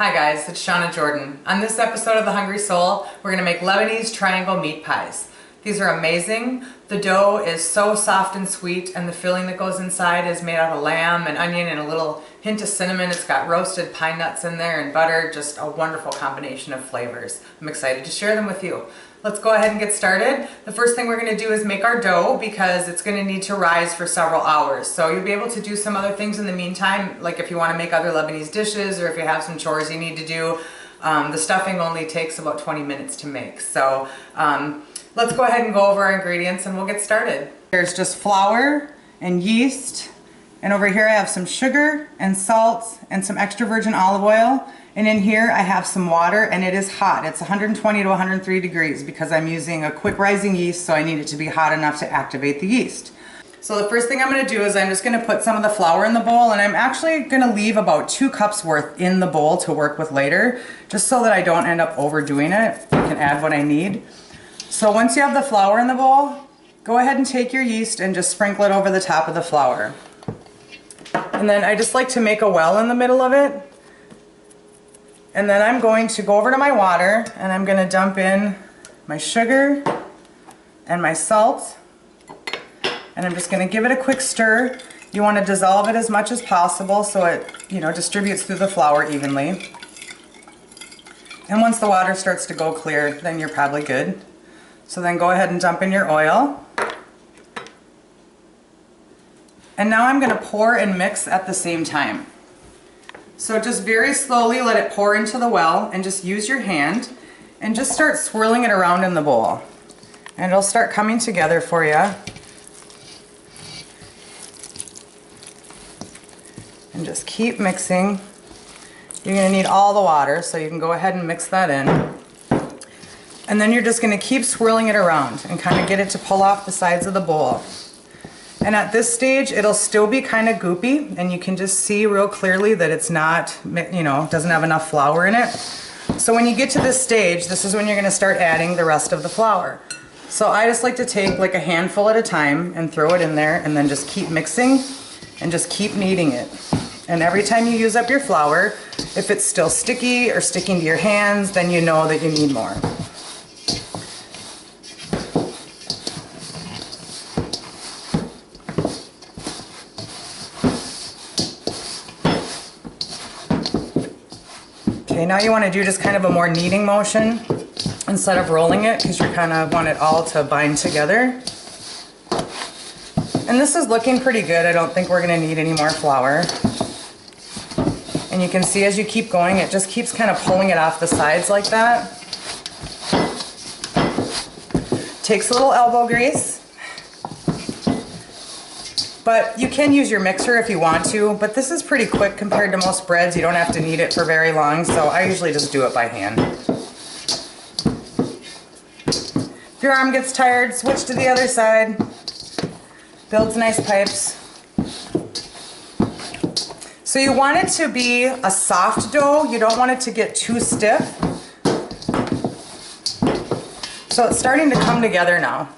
Hi guys, it's Shawna Jordan. On this episode of The Hungry Soul, we're going to make Lebanese Triangle Meat Pies. These are amazing. The dough is so soft and sweet, and the filling that goes inside is made out of lamb and onion and a little hint of cinnamon. It's got roasted pine nuts in there and butter, just a wonderful combination of flavors. I'm excited to share them with you. Let's go ahead and get started. The first thing we're going to do is make our dough because it's going to need to rise for several hours. So you'll be able to do some other things in the meantime, like if you want to make other Lebanese dishes or if you have some chores you need to do. The stuffing only takes about 20 minutes to make. So let's go ahead and go over our ingredients and we'll get started. There's just flour and yeast, and over here I have some sugar and salt and some extra virgin olive oil. And in here I have some water, and it is hot. It's 120 to 103 degrees because I'm using a quick rising yeast, so I need it to be hot enough to activate the yeast. So the first thing I'm going to do is I'm just going to put some of the flour in the bowl, and I'm actually going to leave about 2 cups worth in the bowl to work with later, just so that I don't end up overdoing it. I can add what I need. So once you have the flour in the bowl, go ahead and take your yeast and just sprinkle it over the top of the flour. And then I just like to make a well in the middle of it. And then I'm going to go over to my water and I'm going to dump in my sugar and my salt. And I'm just going to give it a quick stir. You want to dissolve it as much as possible so it, distributes through the flour evenly. And once the water starts to go clear, then you're probably good. So then go ahead and dump in your oil. And now I'm going to pour and mix at the same time. So just very slowly let it pour into the well, and just use your hand and just start swirling it around in the bowl. And it'll start coming together for you. And just keep mixing. You're going to need all the water, so you can go ahead and mix that in. And then you're just going to keep swirling it around and kind of get it to pull off the sides of the bowl. And at this stage, it'll still be kind of goopy, and you can just see real clearly that it's not, doesn't have enough flour in it. So when you get to this stage, this is when you're going to start adding the rest of the flour. So I just like to take like a handful at a time and throw it in there, and then just keep mixing and just keep kneading it. And every time you use up your flour, if it's still sticky or sticking to your hands, then you know that you need more. Okay, now you want to do just kind of a more kneading motion instead of rolling it, because you kind of want it all to bind together. And this is looking pretty good. I don't think we're going to need any more flour. And you can see as you keep going, it just keeps kind of pulling it off the sides like that. Takes a little elbow grease. But you can use your mixer if you want to, but this is pretty quick compared to most breads. You don't have to knead it for very long, so I usually just do it by hand. If your arm gets tired, switch to the other side. Builds nice pipes. So you want it to be a soft dough. You don't want it to get too stiff. So it's starting to come together now.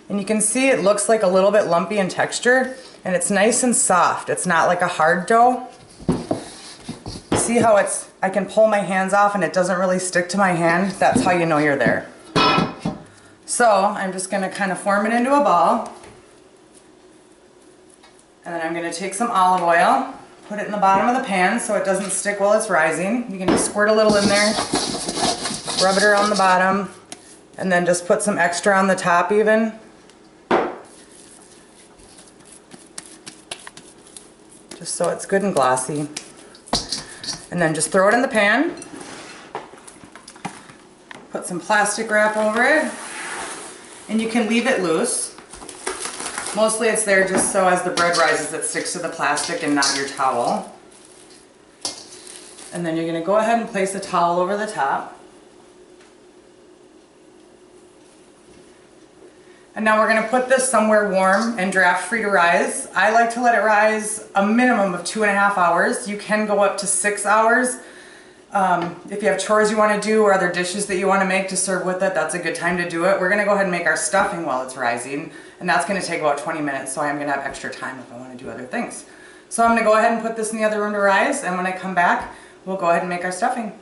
And you can see it looks like a little bit lumpy in texture, and it's nice and soft. It's not like a hard dough. See how I can pull my hands off and it doesn't really stick to my hand? That's how you know you're there. So I'm just going to kind of form it into a ball. And then I'm going to take some olive oil, put it in the bottom of the pan so it doesn't stick while it's rising. You can just squirt a little in there, rub it around the bottom, and then just put some extra on the top even. Just so it's good and glossy. And then just throw it in the pan. Put some plastic wrap over it. And you can leave it loose. Mostly it's there just so as the bread rises it sticks to the plastic and not your towel. And then you're going to go ahead and place a towel over the top. And now we're going to put this somewhere warm and draft free to rise. I like to let it rise a minimum of 2.5 hours. You can go up to 6 hours. If you have chores you want to do or other dishes that you want to make to serve with it, that's a good time to do it. We're going to go ahead and make our stuffing while it's rising, and that's going to take about 20 minutes, so I'm going to have extra time if I want to do other things. So I'm going to go ahead and put this in the other room to rise, and when I come back, we'll go ahead and make our stuffing.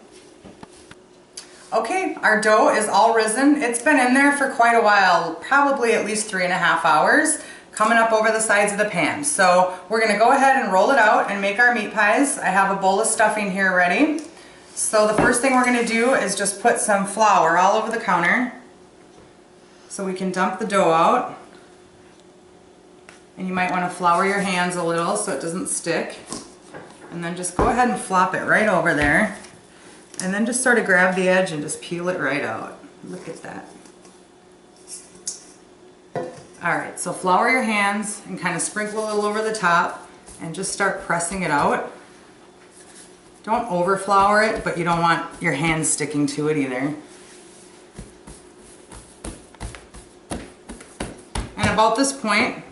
Okay, our dough is all risen. It's been in there for quite a while, probably at least 3.5 hours, coming up over the sides of the pan. So we're gonna go ahead and roll it out and make our meat pies. I have a bowl of stuffing here ready. So the first thing we're gonna do is just put some flour all over the counter so we can dump the dough out. And you might wanna flour your hands a little so it doesn't stick. And then just go ahead and flop it right over there. And then just sort of grab the edge and just peel it right out. Look at that. All right, so flour your hands and kind of sprinkle a little over the top and just start pressing it out. Don't over flour it, but you don't want your hands sticking to it either. And about this point,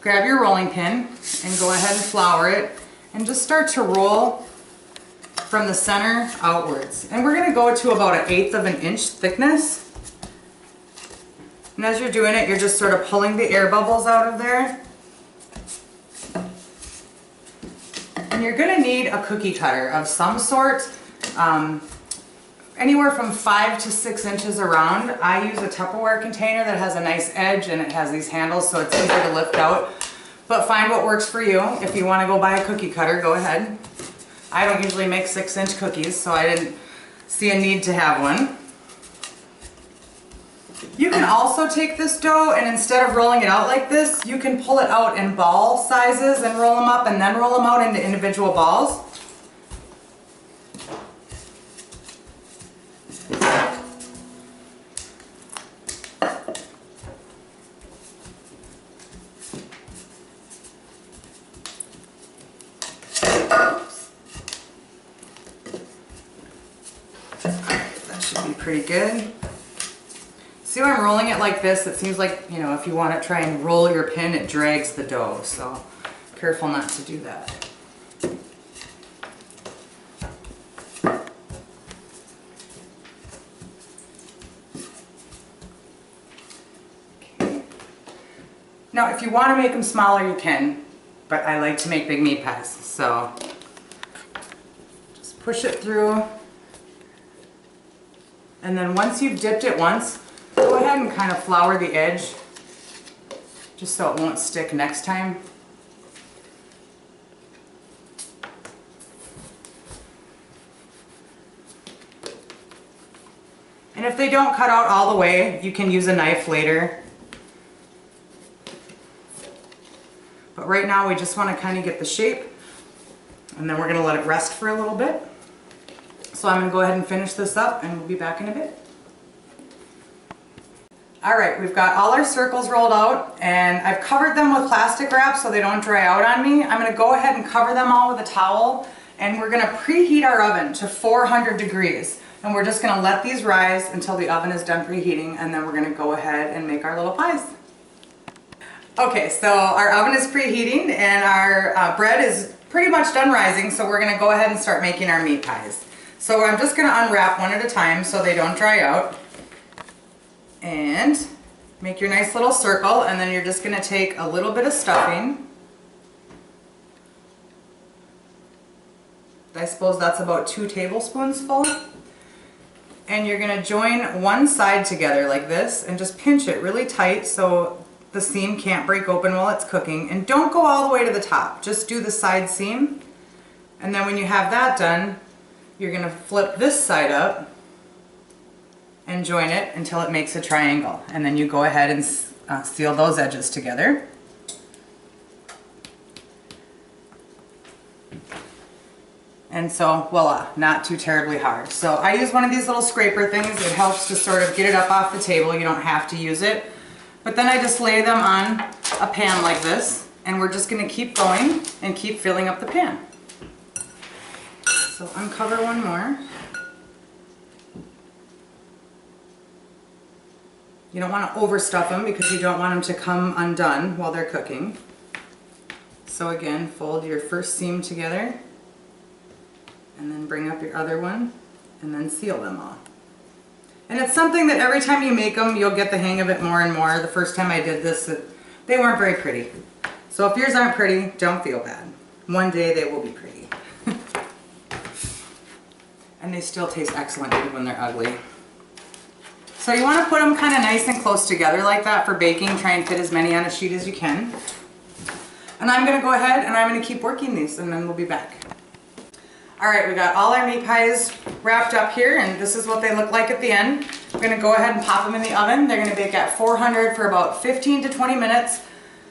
grab your rolling pin and go ahead and flour it and just start to roll from the center outwards. And we're gonna go to about 1/8 of an inch thickness. And as you're doing it, you're just sort of pulling the air bubbles out of there. And you're gonna need a cookie cutter of some sort, anywhere from 5 to 6 inches around. I use a Tupperware container that has a nice edge and it has these handles so it's easier to lift out. But find what works for you. If you wanna go buy a cookie cutter, go ahead. I don't usually make 6-inch cookies, so I didn't see a need to have one. You can also take this dough and instead of rolling it out like this, you can pull it out in ball sizes and roll them up and then roll them out into individual balls. Pretty good. See when I'm rolling it like this, it seems like, you know, if you want to try and roll your pin, it drags the dough, so careful not to do that. Okay. Now if you want to make them smaller, you can, but I like to make big meat pies, so just push it through. And then once you've dipped it once, go ahead and kind of flour the edge just so it won't stick next time. And if they don't cut out all the way, you can use a knife later. But right now we just want to kind of get the shape and then we're going to let it rest for a little bit. So I'm going to go ahead and finish this up and we'll be back in a bit. Alright, we've got all our circles rolled out and I've covered them with plastic wrap so they don't dry out on me. I'm going to go ahead and cover them all with a towel and we're going to preheat our oven to 400 degrees. And we're just going to let these rise until the oven is done preheating and then we're going to go ahead and make our little pies. Okay, so our oven is preheating and our bread is pretty much done rising, so we're going to go ahead and start making our meat pies. So I'm just going to unwrap one at a time so they don't dry out. And make your nice little circle, and then you're just going to take a little bit of stuffing. I suppose that's about 2 tablespoons full. And you're going to join one side together like this and just pinch it really tight so the seam can't break open while it's cooking. And don't go all the way to the top, just do the side seam. And then when you have that done, you're going to flip this side up and join it until it makes a triangle. And then you go ahead and seal those edges together. And so, voila, not too terribly hard. So I use one of these little scraper things. It helps to sort of get it up off the table. You don't have to use it. But then I just lay them on a pan like this, and we're just going to keep going and keep filling up the pan. So uncover one more. You don't want to overstuff them because you don't want them to come undone while they're cooking. So again, fold your first seam together and then bring up your other one and then seal them all. And it's something that every time you make them, you'll get the hang of it more and more. The first time I did this, they weren't very pretty. So if yours aren't pretty, don't feel bad. One day they will be pretty. and they still taste excellent even when they're ugly. So you want to put them kind of nice and close together like that for baking. Try and fit as many on a sheet as you can. And I'm going to go ahead and I'm going to keep working these, and then we'll be back. Alright, we got all our meat pies wrapped up here, and this is what they look like at the end. We're going to go ahead and pop them in the oven. They're going to bake at 400 for about 15 to 20 minutes.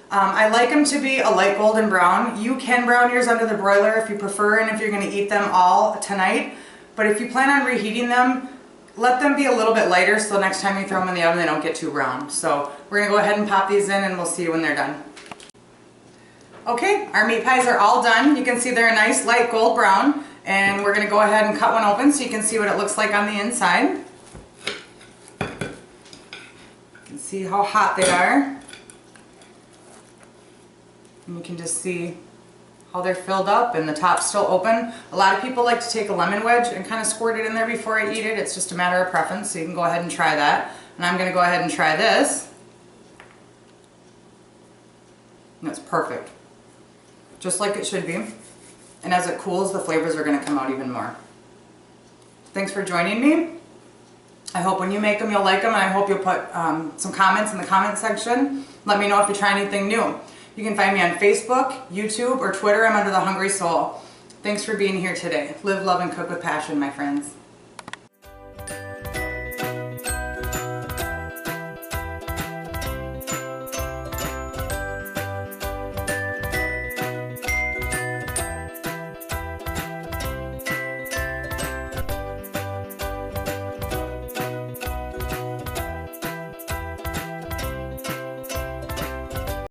I like them to be a light golden brown. You can brown yours under the broiler if you prefer, and if you're going to eat them all tonight. But if you plan on reheating them, let them be a little bit lighter so next time you throw them in the oven they don't get too brown. So we're going to go ahead and pop these in, and we'll see you when they're done. Okay, our meat pies are all done. You can see they're a nice light gold brown, and we're going to go ahead and cut one open so you can see what it looks like on the inside. You can see how hot they are. And you can just see how they're filled up and the top's still open. A lot of people like to take a lemon wedge and kind of squirt it in there before I eat it. It's just a matter of preference, so you can go ahead and try that. And I'm going to go ahead and try this. And it's perfect. Just like it should be. And as it cools, the flavors are going to come out even more. Thanks for joining me. I hope when you make them you'll like them, and I hope you'll put some comments in the comment section. Let me know if you try anything new. You can find me on Facebook, YouTube, or Twitter. I'm under The Hungry Soul. Thanks for being here today. Live, love, and cook with passion, my friends.